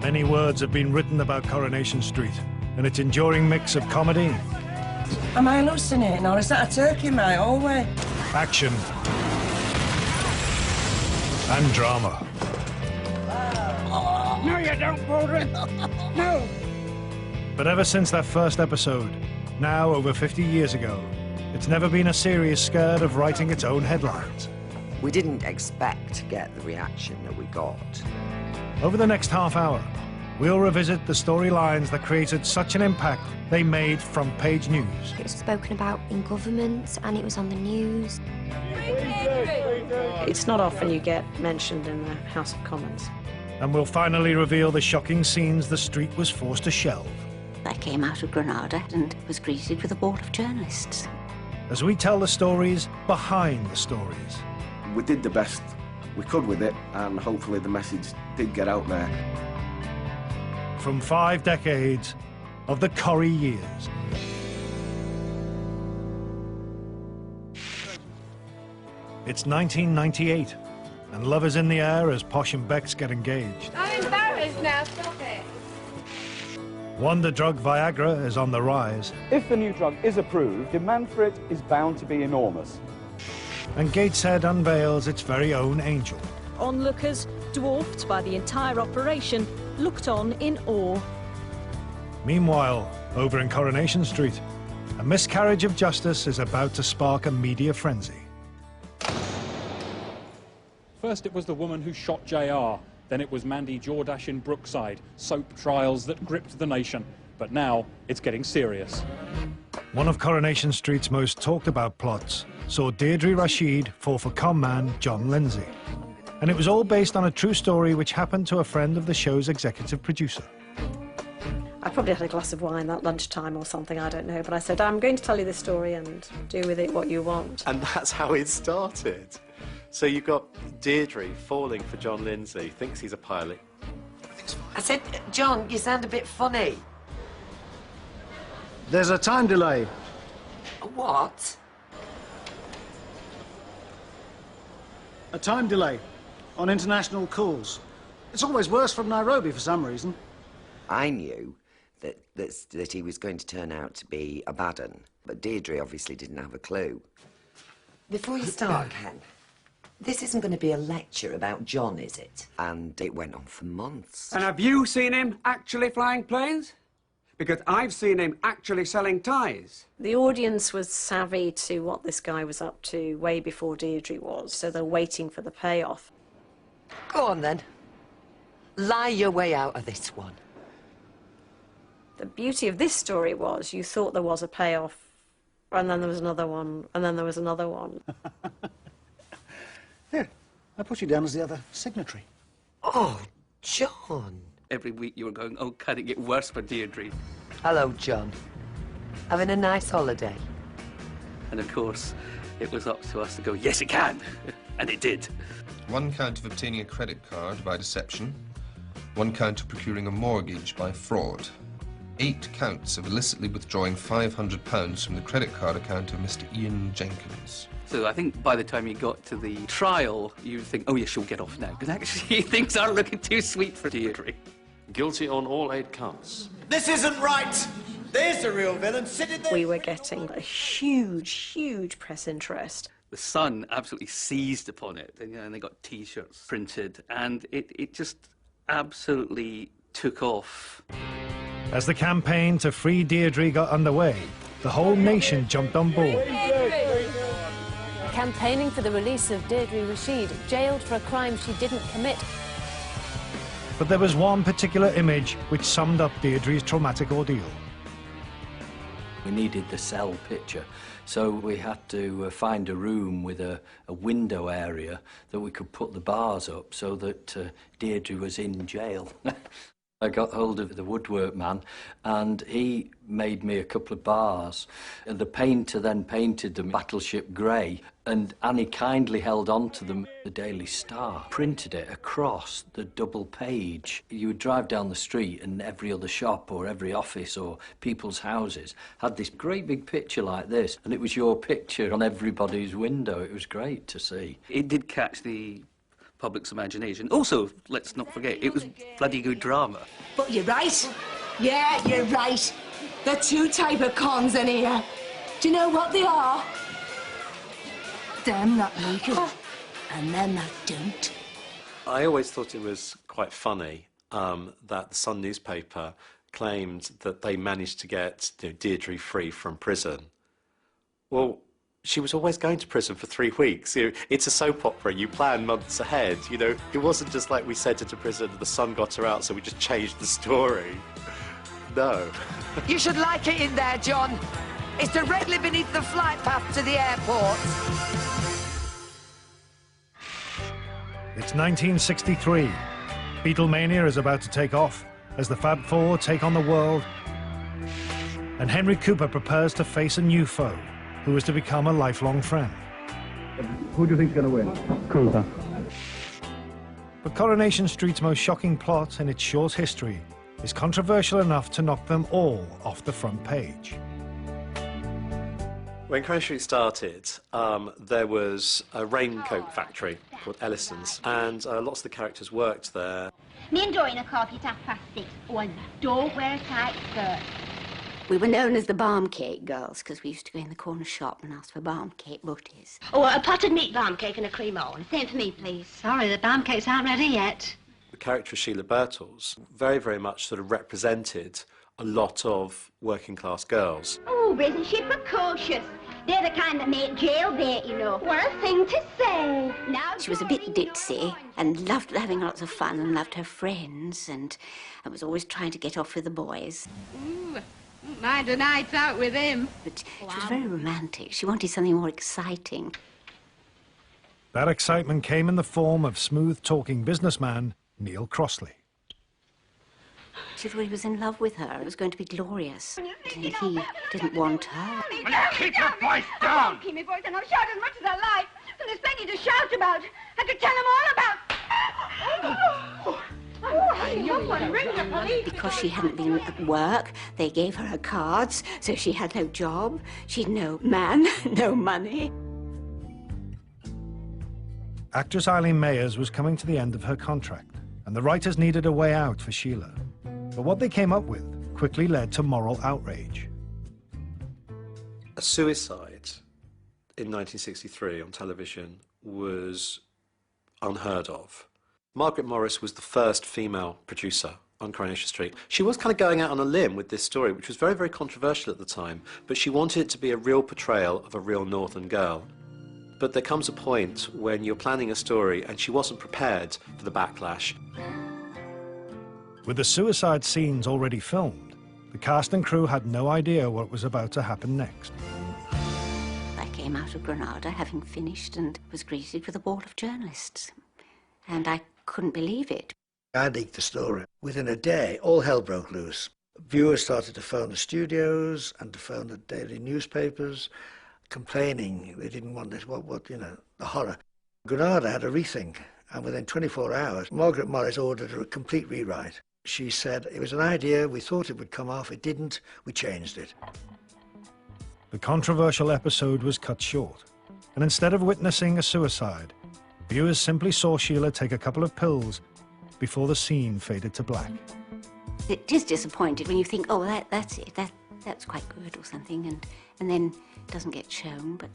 Many words have been written about Coronation Street and its enduring mix of comedy... Am I hallucinating, or is that a turkey in my hallway? ...action... and drama. No, you don't, Baldwin! No! But ever since that first episode, now over 50 years ago, it's never been a series scared of writing its own headlines. We didn't expect to get the reaction that we got. Over the next half hour, we'll revisit the storylines that created such an impact they made front-page news. It was spoken about in government and it was on the news. It's not often you get mentioned in the House of Commons. And we'll finally reveal the shocking scenes the street was forced to shelve. I came out of Granada and was greeted with a board of journalists. As we tell the stories behind the stories. We did the best we could with it, and hopefully the message did get out there. From 5 decades of the Corrie years. It's 1998, and love is in the air as Posh and Bex get engaged. I'm embarrassed now, stop it. Wonder drug Viagra is on the rise. If the new drug is approved, demand for it is bound to be enormous. And Gateshead unveils its very own angel. Onlookers, dwarfed by the entire operation, looked on in awe. Meanwhile, over in Coronation Street, a miscarriage of justice is about to spark a media frenzy. First it was the woman who shot JR, then it was Mandy Jordache in Brookside, soap trials that gripped the nation. But now it's getting serious. One of Coronation Street's most talked about plots saw Deirdre Rachid fall for con man John Lindsay. And it was all based on a true story which happened to a friend of the show's executive producer. I probably had a glass of wine at lunchtime or something, I don't know, but I said, I'm going to tell you this story and do with it what you want. And that's how it started. So you've got Deirdre falling for John Lindsay, thinks he's a pilot. I said, John, you sound a bit funny. There's a time delay. What? A time delay on international calls. It's always worse from Nairobi for some reason. I knew that he was going to turn out to be a bad un, but Deirdre obviously didn't have a clue. Before you start, Ken, this isn't going to be a lecture about John, is it? And it went on for months. And have you seen him actually flying planes? Because I've seen him actually selling ties. The audience was savvy to what this guy was up to way before Deirdre was, so they're waiting for the payoff. Go on, then. Lie your way out of this one. The beauty of this story was you thought there was a payoff, and then there was another one, and then there was another one. Here, I put you down as the other signatory. Oh, John. Every week you were going, oh, can it get worse for Deirdre? Hello, John. Having a nice holiday? And of course, it was up to us to go, yes, it can. And it did. 1 count of obtaining a credit card by deception. 1 count of procuring a mortgage by fraud. 8 counts of illicitly withdrawing £500 from the credit card account of Mr. Ian Jenkins. So I think by the time you got to the trial, you think, oh, yes, she'll get off now. Because actually, things aren't looking too sweet for Deirdre. Guilty on all 8 counts. This isn't right! There's the real villain sitting there! We were getting a huge, huge press interest. The Sun absolutely seized upon it, and they got T-shirts printed, and it just absolutely took off. As the campaign to free Deirdre got underway, the whole nation jumped on board. Campaigning for the release of Deirdre Rachid, jailed for a crime she didn't commit. But there was one particular image which summed up Deirdre's traumatic ordeal. We needed the cell picture, so we had to find a room with a window area that we could put the bars up so that Deirdre was in jail. I got hold of the woodwork man and he made me a couple of bars. And the painter then painted them battleship grey, and Annie kindly held on to them. The Daily Star printed it across the double page. You would drive down the street and every other shop or every office or people's houses had this great big picture like this, and it was your picture on everybody's window. It was great to see. It did catch the public's imagination. Also, let's not forget, it was bloody good drama. But you're right. Yeah, you're right. There are two type of cons in here. Do you know what they are? Them that make it, and them that don't. I always thought it was quite funny that the Sun newspaper claimed that they managed to get Deirdre free from prison. Well, she was always going to prison for 3 weeks. It's a soap opera. You plan months ahead. It wasn't just like we sent her to prison and the Sun got her out, so we just changed the story. No. You should like it in there, John. It's directly beneath the flight path to the airport. It's 1963. Beatlemania is about to take off as the Fab Four take on the world. And Henry Cooper prepares to face a new foe who is to become a lifelong friend. Who do you think is going to win? Cooper. But Coronation Street's most shocking plot in its short history is controversial enough to knock them all off the front page. When Coronation Street started, there was a raincoat factory called Ellison's, and lots of the characters worked there. Me and Doreen are coffee at 6:30. Oh, don't wear a tight skirt. We were known as the barm cake girls because we used to go in the corner shop and ask for barm cake butties. Oh, a potted meat barm cake and a cream on. Same for me, please. Sorry, the barm cakes aren't ready yet. The character of Sheila Birtles very, very much sort of represented a lot of working class girls. Oh, isn't she precocious? They're the kind that make jailbait, you know. What a thing to say. Now She was a bit ditzy and loved having lots of fun and loved her friends and was always trying to get off with the boys. Ooh, mind a night out with him. But she was very romantic. She wanted something more exciting. That excitement came in the form of smooth-talking businessman Neil Crossley. She thought he was in love with her. It was going to be glorious. And he didn't want her. Will you keep your voice down? I won't keep my voice down. I'll shout as much as I like. And there's plenty to shout about. I could tell them all about. Because she hadn't been at work, they gave her cards, so she had no job. She'd no man, no money. Actress Eileen Mayers was coming to the end of her contract, and the writers needed a way out for Sheila. But what they came up with quickly led to moral outrage. A suicide in 1963 on television was unheard of. Margaret Morris was the first female producer on Coronation Street. She was kind of going out on a limb with this story, which was very, very controversial at the time, but she wanted it to be a real portrayal of a real northern girl. But there comes a point when you're planning a story and she wasn't prepared for the backlash. With the suicide scenes already filmed, the cast and crew had no idea what was about to happen next. I came out of Granada having finished and was greeted with a board of journalists. And I couldn't believe it. I leaked the story. Within a day, all hell broke loose. Viewers started to phone the studios and to phone the daily newspapers, complaining they didn't want this, the horror. Granada had a rethink, and within 24 hours, Margaret Morris ordered a complete rewrite. She said it was an idea, we thought it would come off, it didn't, we changed it. The controversial episode was cut short, and instead of witnessing a suicide, viewers simply saw Sheila take a couple of pills before the scene faded to black. It is disappointing when you think, oh, that's it, that's quite good or something, and then it doesn't get shown, but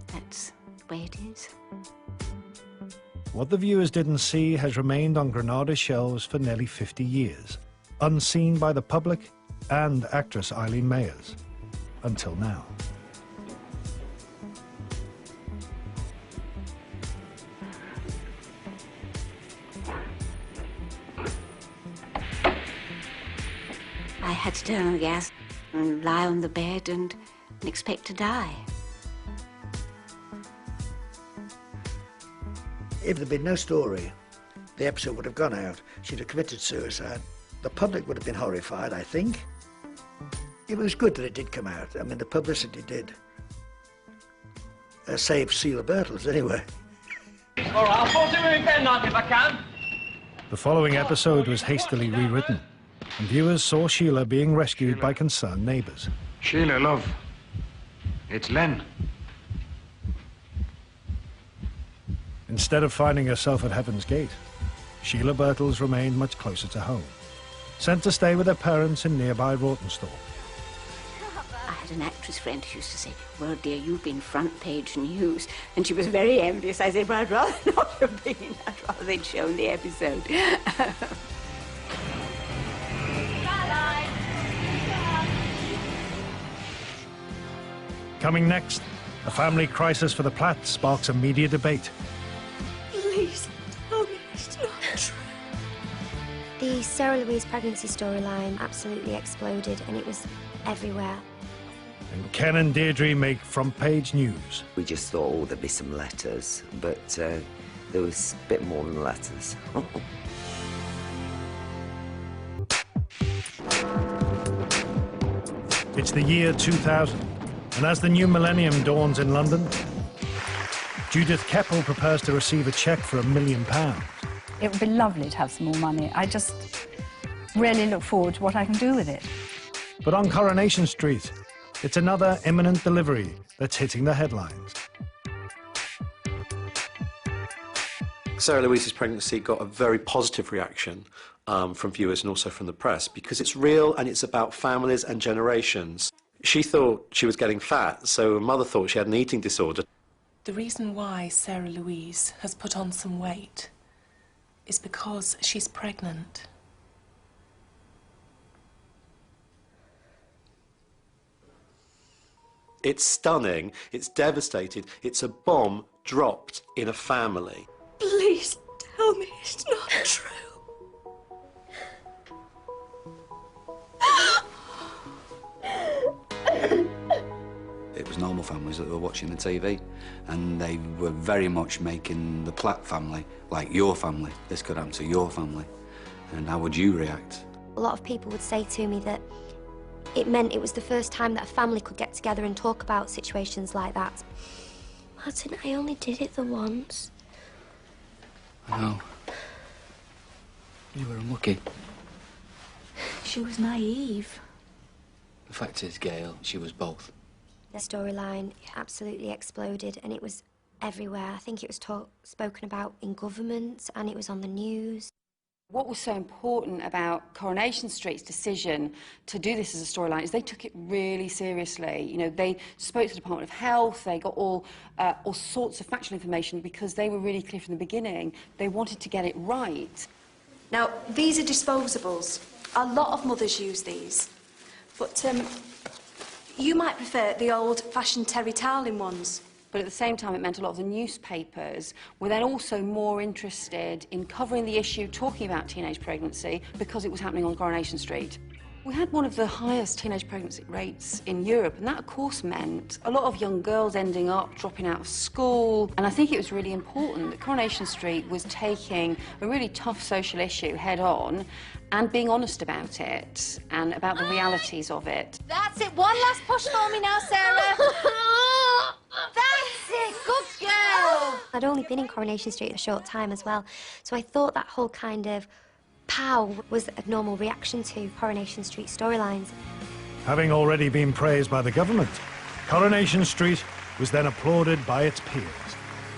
that's the way it is. What the viewers didn't see has remained on Granada's shelves for nearly 50 years, unseen by the public and actress Eileen Mayers, until now. I had to turn on the gas and lie on the bed and expect to die. If there'd been no story, the episode would have gone out. She'd have committed suicide. The public would have been horrified, I think. It was good that it did come out. I mean, the publicity did save Sheila Birtles, anyway. All right, I'll force him in bed night if I can. The following episode was hastily rewritten, and viewers saw Sheila being rescued by concerned neighbours. Sheila, love, it's Len. Instead of finding herself at Heaven's Gate, Sheila Birtles remained much closer to home, sent to stay with her parents in nearby Rawtenstall. I had an actress friend who used to say, well, dear, you've been front page news. And she was very envious. I said, well, I'd rather not have been. I'd rather they'd shown the episode. Coming next, a family crisis for the Platts sparks a media debate. Please tell me it's not true. The Sarah Louise pregnancy storyline absolutely exploded, and it was everywhere. And Ken and Deirdre make front-page news. We just thought, oh, there'd be some letters, but there was a bit more than letters. It's the year 2000, and as the new millennium dawns in London, Judith Keppel prepares to receive a cheque for £1 million. It would be lovely to have some more money. I just really look forward to what I can do with it. But on Coronation Street, it's another imminent delivery that's hitting the headlines. Sarah Louise's pregnancy got a very positive reaction from viewers and also from the press because it's real and it's about families and generations. She thought she was getting fat, so her mother thought she had an eating disorder. The reason why Sarah Louise has put on some weight is because she's pregnant. It's stunning, it's devastating, it's a bomb dropped in a family. Please tell me it's not true. It was normal families that were watching the TV, and they were very much making the Platt family like your family. This could happen to your family, and how would you react? A lot of people would say to me that it meant it was the first time that a family could get together and talk about situations like that. Martin, I only did it the once. I know. You were unlucky. She was naive. The fact is, Gail, she was both. The storyline absolutely exploded, and it was everywhere. I think it was spoken about in government, and it was on the news. What was so important about Coronation Street's decision to do this as a storyline is they took it really seriously. You know, they spoke to the Department of Health, they got all sorts of factual information because they were really clear from the beginning. They wanted to get it right. Now, these are disposables. A lot of mothers use these. But, you might prefer the old-fashioned terry toweling ones. But at the same time, it meant a lot of the newspapers were then also more interested in covering the issue, talking about teenage pregnancy, because it was happening on Coronation Street. We had one of the highest teenage pregnancy rates in Europe, and that, of course, meant a lot of young girls ending up dropping out of school. And I think it was really important that Coronation Street was taking a really tough social issue head-on and being honest about it and about the realities of it. That's it. One last push for me now, Sarah. That's it. Good girl. I'd only been in Coronation Street a short time as well, so I thought that whole kind of pow was a normal reaction to Coronation Street storylines. Having already been praised by the government, Coronation Street was then applauded by its peers.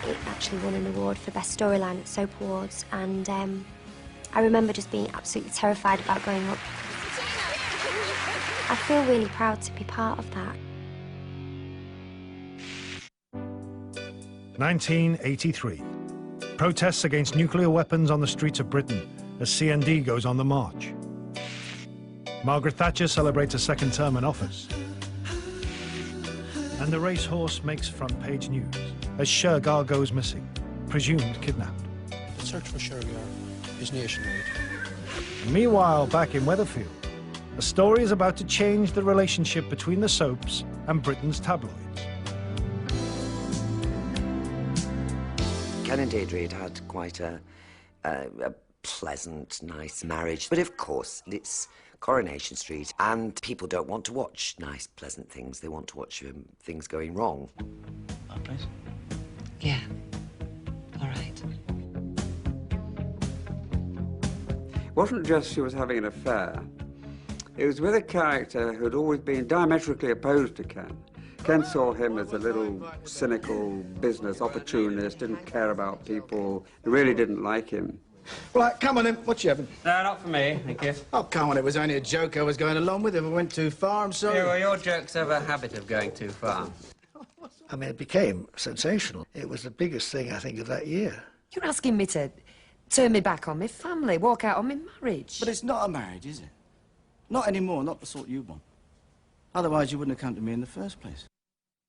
It actually won an award for Best Storyline at Soap Awards, and I remember just being absolutely terrified about going up. I feel really proud to be part of that. 1983. Protests against nuclear weapons on the streets of Britain as CND goes on the march. Margaret Thatcher celebrates a second term in office. And the racehorse makes front-page news as Shergar goes missing, presumed kidnapped. The search for Shergar is nationwide. Meanwhile, back in Weatherfield, a story is about to change the relationship between the soaps and Britain's tabloids. Ken and Deirdre had had quite a pleasant, nice marriage. But of course, it's Coronation Street, and people don't want to watch nice, pleasant things. They want to watch things going wrong. That place? Yeah. All right. It wasn't just she was having an affair. It was with a character who'd always been diametrically opposed to Ken. Ken saw him as a little cynical business opportunist, didn't care about people, really didn't like him. Right, come on then. What you having? No, not for me, thank you. Oh, come on, it was only a joke I was going along with. If I went too far, I'm sorry. Yeah, well, your jokes have a habit of going too far. I mean, it became sensational. It was the biggest thing, I think, of that year. You're asking me to turn me back on my family, walk out on my marriage. But it's not a marriage, is it? Not anymore, not the sort you want. Otherwise, you wouldn't have come to me in the first place.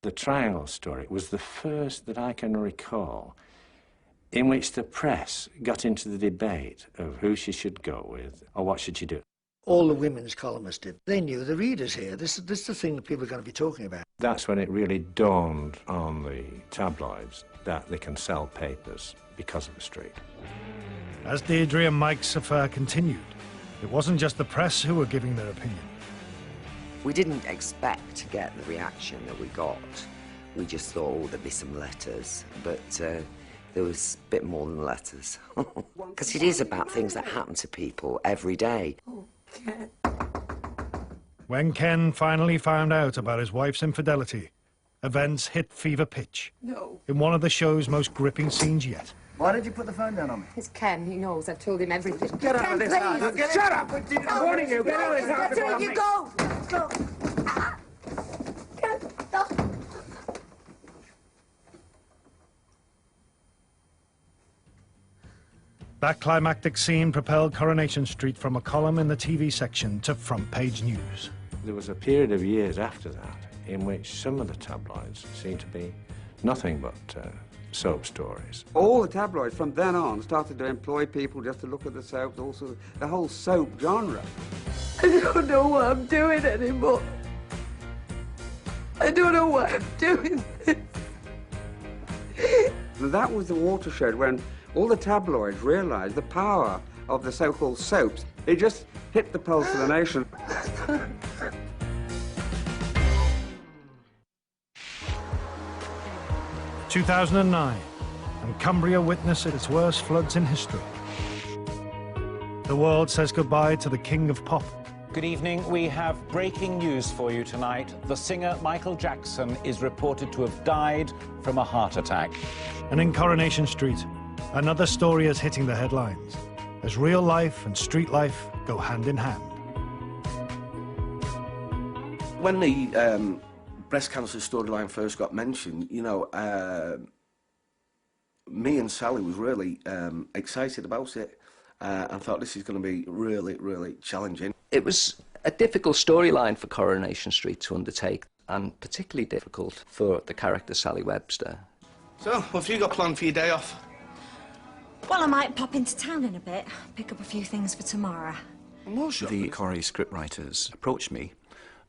The triangle story was the first that I can recall in which the press got into the debate of who she should go with or what should she do. All the women's columnists did. They knew the readers here. This is the thing that people are going to be talking about. That's when it really dawned on the tabloids that they can sell papers because of the street. As Deirdre and Mike's affair continued, it wasn't just the press who were giving their opinion. We didn't expect to get the reaction that we got. We just thought, oh, there'd be some letters, but there was a bit more than letters. Because it is about things that happen to people every day. When Ken finally found out about his wife's infidelity, events hit fever pitch. No. In one of the show's most gripping scenes yet. Why did you put the phone down on me? It's Ken. He knows. I've told him everything. Get out of this house. Shut up! I'm warning you. Get out of this house. That's it. You go. Go. That climactic scene propelled Coronation Street from a column in the TV section to front-page news. There was a period of years after that in which some of the tabloids seemed to be nothing but soap stories. All the tabloids from then on started to employ people just to look at the soaps, also the whole soap genre. I don't know what I'm doing anymore. I don't know why I'm doing this. And that was the watershed when all the tabloids realised the power of the so-called soaps. It just hit the pulse of the nation. 2009, and Cumbria witnessed its worst floods in history. The world says goodbye to the king of pop. Good evening. We have breaking news for you tonight. The singer Michael Jackson is reported to have died from a heart attack. And in Coronation Street, another story is hitting the headlines, as real life and street life go hand in hand. When the breast cancer storyline first got mentioned, you know, me and Sally was really excited about it and thought this is going to be really, really challenging. It was a difficult storyline for Coronation Street to undertake, and particularly difficult for the character Sally Webster. So, what have you got planned for your day off? Well, I might pop into town in a bit, pick up a few things for tomorrow. The Corrie scriptwriters approached me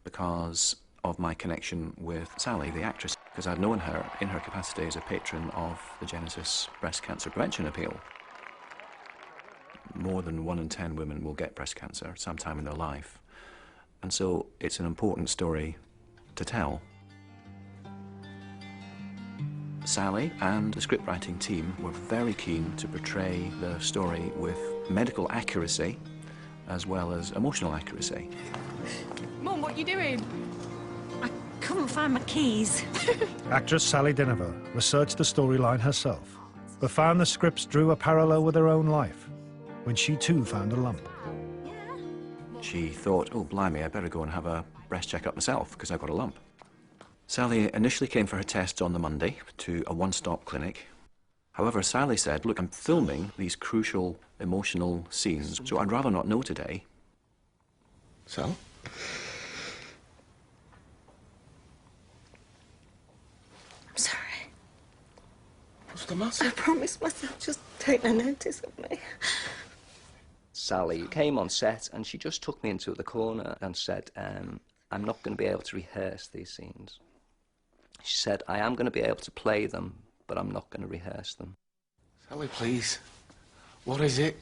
because of my connection with Sally, the actress, because I'd known her in her capacity as a patron of the Genesis Breast Cancer Prevention Appeal. More than 1 in 10 women will get breast cancer sometime in their life, and so it's an important story to tell. Sally and the scriptwriting team were very keen to portray the story with medical accuracy as well as emotional accuracy. Mum, what are you doing? I couldn't find my keys. Actress Sally Dinaver researched the storyline herself, but found the scripts drew a parallel with her own life, when she too found a lump. She thought, oh blimey, I better go and have a breast check-up myself because I've got a lump. Sally initially came for her tests on the Monday to a one-stop clinic. However, Sally said, look, I'm filming these crucial emotional scenes, so I'd rather not know today. So? I'm sorry. What's the matter? I promised myself just take no notice of me. Sally came on set and she just took me into the corner and said, I'm not going to be able to rehearse these scenes. She said, I am going to be able to play them, but I'm not going to rehearse them. Sally, please. What is it?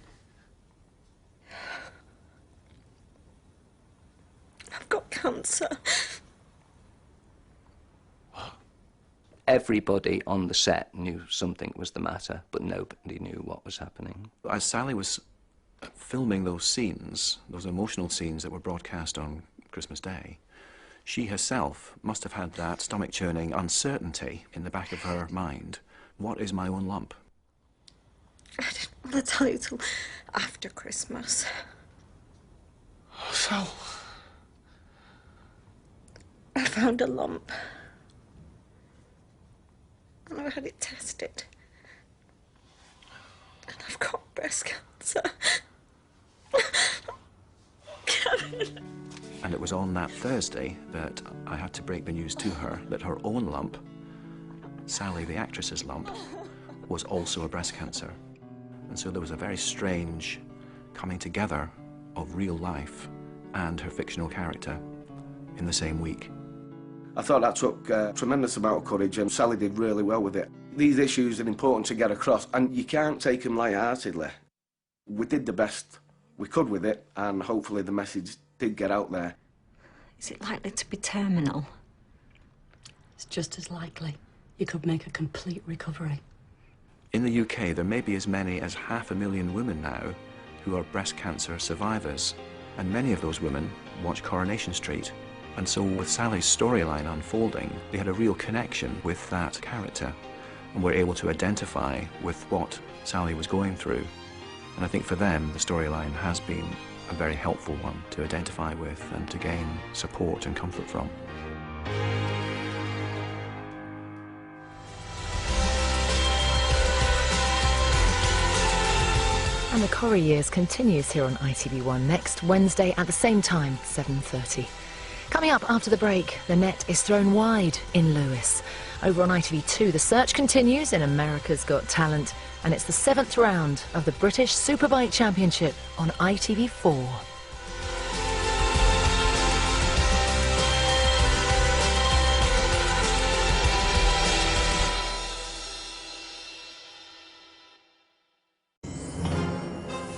I've got cancer. Everybody on the set knew something was the matter, but nobody knew what was happening. As Sally was filming those scenes, those emotional scenes that were broadcast on Christmas Day, She herself must have had that stomach-churning uncertainty in the back of her mind. What is my own lump? I didn't want to tell you till after Christmas. So? I found a lump. And I've had it tested. And I've got breast cancer. And it was on that Thursday that I had to break the news to her that her own lump, Sally the actress's lump, was also a breast cancer. And so there was a very strange coming together of real life and her fictional character in the same week. I thought that took a tremendous amount of courage, and Sally did really well with it. These issues are important to get across, and you can't take them lightheartedly. We did the best we could with it, and hopefully the message did get out there. Is it likely to be terminal? It's just as likely. You could make a complete recovery. In the UK, there may be as many as 500,000 women now who are breast cancer survivors, and many of those women watch Coronation Street. And so with Sally's storyline unfolding, they had a real connection with that character and were able to identify with what Sally was going through. And I think for them, the storyline has been a very helpful one to identify with and to gain support and comfort from. And the Corrie years continues here on ITV1 next Wednesday at the same time, 7:30. Coming up after the break, the net is thrown wide in Lewis. Over on ITV2, the search continues in America's Got Talent, and it's the 7th round of the British Superbike Championship on ITV4.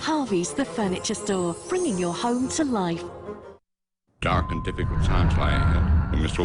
Harvey's the furniture store, bringing your home to life. Dark and difficult times lie ahead, and Mr.